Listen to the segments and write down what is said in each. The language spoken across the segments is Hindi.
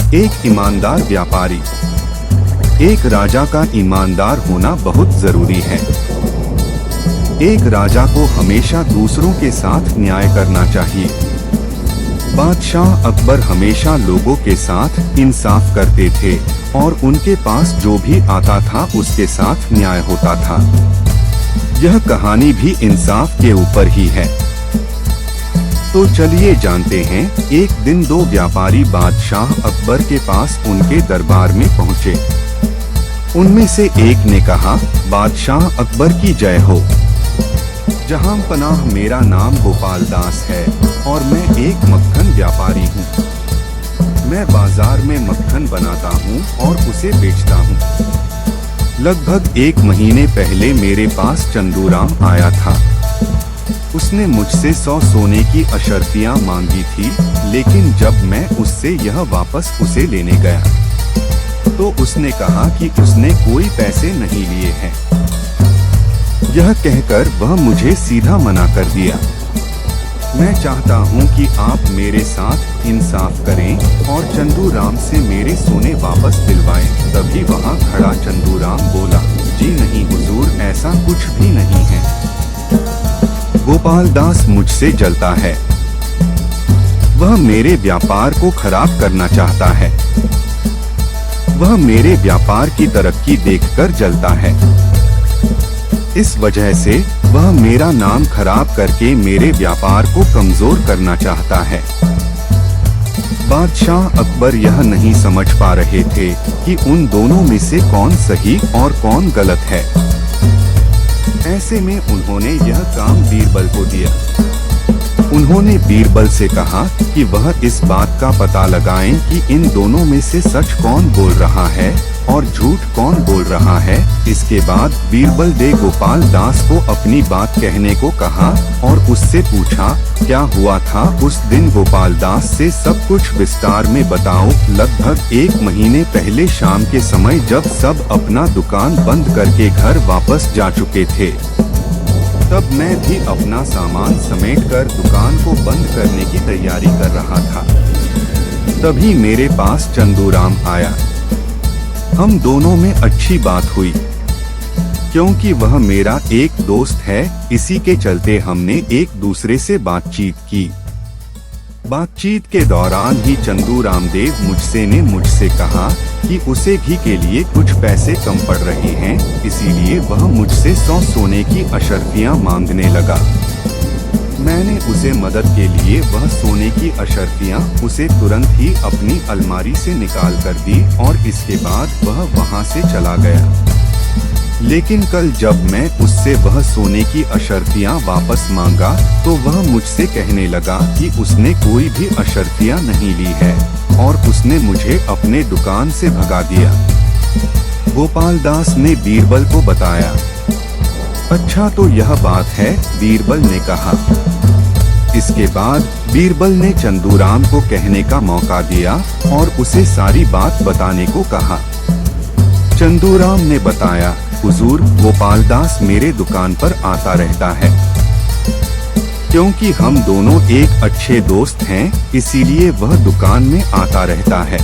एक ईमानदार व्यापारी। एक राजा का ईमानदार होना बहुत जरूरी है। एक राजा को हमेशा दूसरों के साथ न्याय करना चाहिए। बादशाह अकबर हमेशा लोगों के साथ इंसाफ करते थे और उनके पास जो भी आता था उसके साथ न्याय होता था। यह कहानी भी इंसाफ के ऊपर ही है। तो चलिए जानते हैं। एक दिन दो व्यापारी बादशाह अकबर के पास उनके दरबार में पहुँचे। उनमें से एक ने कहा, बादशाह अकबर की जय हो। जहां पनाह, मेरा नाम गोपाल दास है और मैं एक मक्खन व्यापारी हूँ। मैं बाजार में मक्खन बनाता हूँ और उसे बेचता हूँ। लगभग 1 महीने पहले मेरे पास चंदूराम आया था। उसने मुझसे 100 सोने की अशर्फियाँ मांगी थी, लेकिन जब मैं उससे यह वापस उसे लेने गया तो उसने कहा कि उसने कोई पैसे नहीं लिए हैं। यह कहकर वह मुझे सीधा मना कर दिया। मैं चाहता हूं कि आप मेरे साथ इंसाफ करें और चंदूराम से मेरे सोने वापस दिलवाएं। तभी वहां खड़ा चंदूराम बोला, जी नहीं हुजूर, ऐसा कुछ भी नहीं है। गोपाल दास मुझसे जलता है। वह मेरे व्यापार को खराब करना चाहता है। वह मेरे व्यापार की तरक्की देखकर जलता है। इस वजह से वह मेरा नाम खराब करके मेरे व्यापार को कमजोर करना चाहता है। बादशाह अकबर यह नहीं समझ पा रहे थे कि उन दोनों में से कौन सही और कौन गलत है। ऐसे में उन्होंने यह काम बीरबल को दिया। उन्होंने बीरबल से कहा कि वह इस बात का पता लगाएं कि इन दोनों में से सच कौन बोल रहा है और झूठ कौन बोल रहा है। इसके बाद बीरबल ने गोपाल दास को अपनी बात कहने को कहा और उससे पूछा, क्या हुआ था उस दिन। गोपाल दास से सब कुछ विस्तार में बताओ। लगभग 1 महीने पहले शाम के समय जब सब अपना दुकान बंद करके घर वापस जा चुके थे, तब मैं भी अपना सामान समेटकर दुकान को बंद करने की तैयारी कर रहा था। तभी मेरे पास चंदूराम आया। हम दोनों में अच्छी बात हुई क्योंकि वह मेरा एक दोस्त है। इसी के चलते हमने एक दूसरे से बातचीत की। बातचीत के दौरान ही चंदूराम देव मुझसे कहा कि उसे घी के लिए कुछ पैसे कम पड़ रहे हैं, इसीलिए वह मुझसे 100 सोने की अशर्फियाँ मांगने लगा। मैंने उसे मदद के लिए वह सोने की अशर्फियाँ उसे तुरंत ही अपनी अलमारी से निकाल कर दी और इसके बाद वह वहाँ से चला गया। लेकिन कल जब मैं उससे वह सोने की अशर्फियाँ वापस मांगा तो वह मुझसे कहने लगा कि उसने कोई भी अशर्फियाँ नहीं ली है और उसने मुझे अपने दुकान से भगा दिया। गोपाल दास ने बीरबल को बताया। अच्छा, तो यह बात है, बीरबल ने कहा। इसके बाद बीरबल ने चंदूराम को कहने का मौका दिया और उसे सारी बात बताने को कहा। चंदूराम ने बताया, हुजूर, गोपाल दास मेरे दुकान पर आता रहता है। क्योंकि हम दोनों एक अच्छे दोस्त हैं, इसीलिए वह दुकान में आता रहता है।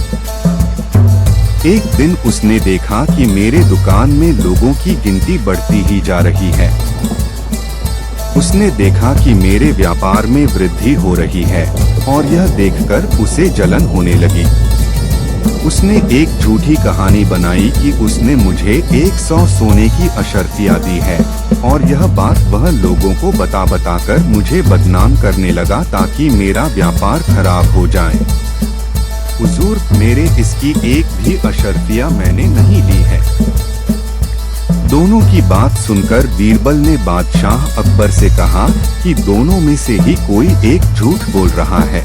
एक दिन उसने देखा कि मेरे दुकान में लोगों की गिनती बढ़ती ही जा रही है। उसने देखा कि मेरे व्यापार में वृद्धि हो रही है और यह देखकर उसे जलन होने लगी। उसने एक झूठी कहानी बनाई कि उसने मुझे 100 सोने की अशर्फियाँ दी है और यह बात वह लोगों को बताकर मुझे बदनाम करने लगा ताकि मेरा व्यापार खराब हो जाए। हुजूर, मेरे इसकी एक भी अशर्फियाँ मैंने नहीं ली है। दोनों की बात सुनकर बीरबल ने बादशाह अकबर से कहा कि दोनों में से ही कोई एक झूठ बोल रहा है।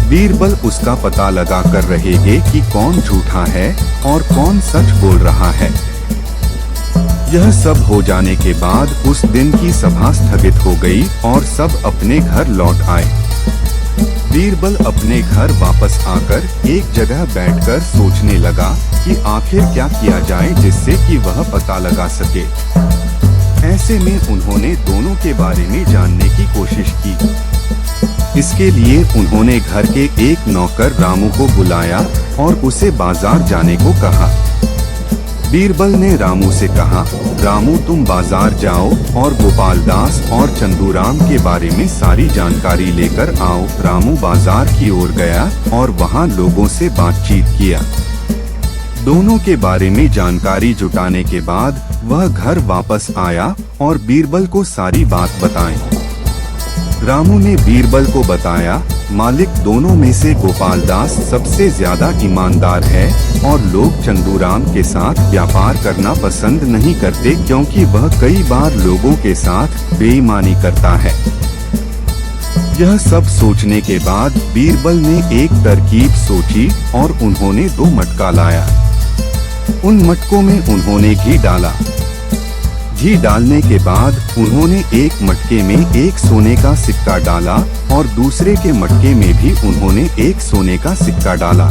बीरबल उसका पता लगा कर रहेंगे कि कौन झूठा है और कौन सच बोल रहा है। यह सब हो जाने के बाद उस दिन की सभा स्थगित हो गई और सब अपने घर लौट आए। बीरबल अपने घर वापस आकर एक जगह बैठकर सोचने लगा कि आखिर क्या किया जाए जिससे कि वह पता लगा सके। ऐसे में उन्होंने दोनों के बारे में जानने की कोशिश की। इसके लिए उन्होंने घर के एक नौकर रामू को बुलाया और उसे बाजार जाने को कहा। बीरबल ने रामू से कहा, रामू तुम बाजार जाओ और गोपाल दास और चंदूराम के बारे में सारी जानकारी लेकर आओ। रामू बाजार की ओर गया और वहां लोगों से बातचीत किया। दोनों के बारे में जानकारी जुटाने के बाद वह घर वापस आया और बीरबल को सारी बात बताई। रामू ने बीरबल को बताया, मालिक दोनों में से गोपाल दास सबसे ज्यादा ईमानदार है और लोग चंदूराम के साथ व्यापार करना पसंद नहीं करते क्योंकि वह कई बार लोगों के साथ बेईमानी करता है। यह सब सोचने के बाद बीरबल ने एक तरकीब सोची और उन्होंने 2 मटका लाया। उन मटकों में उन्होंने घी डाला। घी डालने के बाद उन्होंने एक मटके में एक सोने का सिक्का डाला और दूसरे के मटके में भी उन्होंने एक सोने का सिक्का डाला।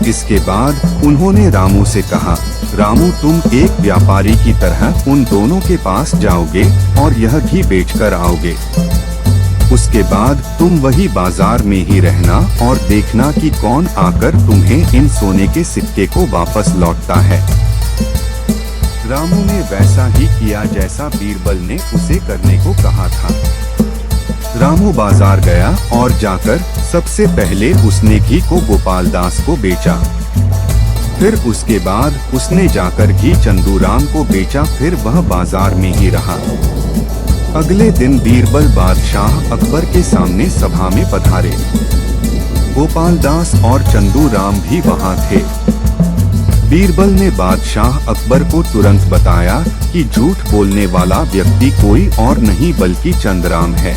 इसके बाद उन्होंने रामू से कहा, रामू तुम एक व्यापारी की तरह उन दोनों के पास जाओगे और यह घी बेचकर आओगे। उसके बाद तुम वही बाजार में ही रहना और देखना कि कौन आकर तुम्हें इन सोने के सिक्के को वापस लौटता है। रामू ने वैसा ही किया जैसा बीरबल ने उसे करने को कहा था। रामू बाजार गया और जाकर सबसे पहले उसने घी को गोपाल दास को बेचा। फिर उसके बाद उसने जाकर घी चंदूराम को बेचा। फिर वह बाजार में ही रहा। अगले दिन बीरबल बादशाह अकबर के सामने सभा में पधारे। गोपाल दास और चंदूराम भी वहां थे। बीरबल ने बादशाह अकबर को तुरंत बताया कि झूठ बोलने वाला व्यक्ति कोई और नहीं बल्कि चंदूराम है।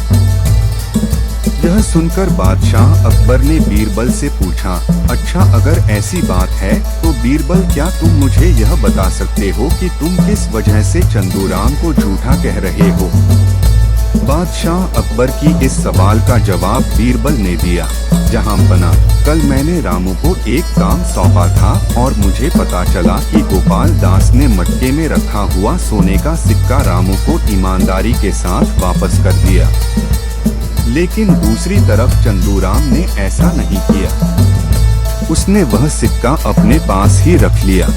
यह सुनकर बादशाह अकबर ने बीरबल से पूछा, अच्छा अगर ऐसी बात है तो बीरबल क्या तुम मुझे यह बता सकते हो कि तुम किस वजह से चंदूराम को झूठा कह रहे हो? बादशाह अकबर की इस सवाल का जवाब बीरबल ने दिया, जहां बना कल मैंने रामू को एक काम सौंपा था और मुझे पता चला कि गोपाल दास ने मटके में रखा हुआ सोने का सिक्का रामू को ईमानदारी के साथ वापस कर दिया, लेकिन दूसरी तरफ चंदूराम ने ऐसा नहीं किया। उसने वह सिक्का अपने पास ही रख लिया।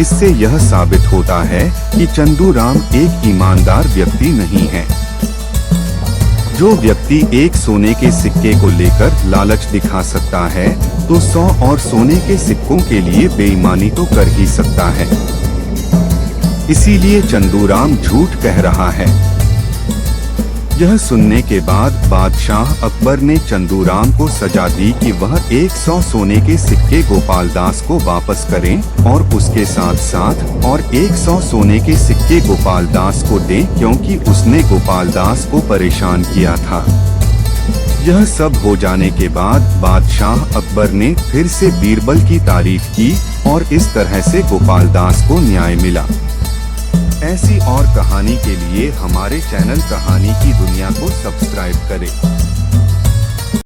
इससे यह साबित होता है कि चंदूराम एक ईमानदार व्यक्ति नहीं है। जो व्यक्ति एक सोने के सिक्के को लेकर लालच दिखा सकता है तो 100 और सोने के सिक्कों के लिए बेईमानी तो कर ही सकता है। इसीलिए चंदूराम झूठ कह रहा है। यह सुनने के बाद बादशाह अकबर ने चंदूराम को सजा दी कि वह 100 सोने के सिक्के गोपाल दास को वापस करें और उसके साथ साथ और 100 सोने के सिक्के गोपाल दास को दें क्योंकि उसने गोपाल दास को परेशान किया था। यह सब हो जाने के बाद बादशाह अकबर ने फिर से बीरबल की तारीफ की और इस तरह से गोपाल दास को न्याय मिला। ऐसी और कहानी के लिए हमारे चैनल कहानी की दुनिया को सब्सक्राइब करें।